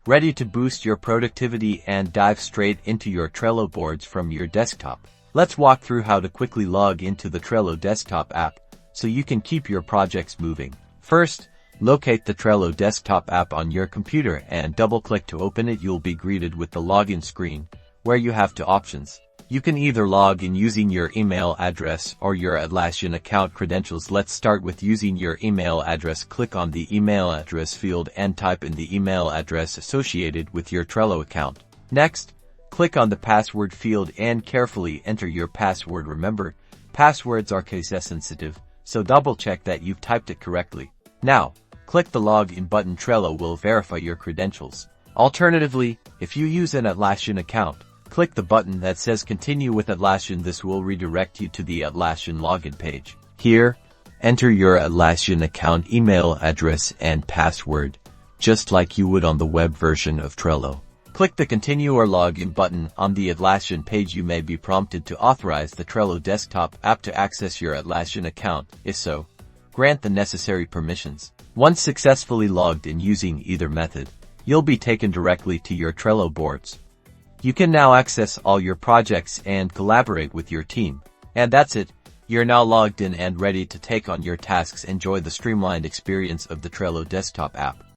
ready to boost your productivity and dive straight into your Trello boards from your desktop. Let's walk through how to quickly log into the Trello Desktop app so you can keep your projects moving. First, locate the Trello Desktop app on your computer and double-click to open it. You'll be greeted with the login screen, where you have two options. You can either log in using your email address or your Atlassian account credentials. Let's start with using your email address. Click on the email address field and type in the email address associated with your Trello account. Next, click on the password field and carefully enter your password. Remember, passwords are case sensitive, so double-check that you've typed it correctly. Now, click the Login button. Trello will verify your credentials. Alternatively, if you use an Atlassian account, click the button that says Continue with Atlassian. This will redirect you to the Atlassian Login page. Here, enter your Atlassian account email address and password, just like you would on the web version of Trello. Click the Continue or Login button on the Atlassian page. You may be prompted to authorize the Trello Desktop app to access your Atlassian account. If so, grant the necessary permissions. Once successfully logged in using either method, you'll be taken directly to your Trello boards. You can now access all your projects and collaborate with your team. And that's it. You're now logged in and ready to take on your tasks. Enjoy the streamlined experience of the Trello Desktop app.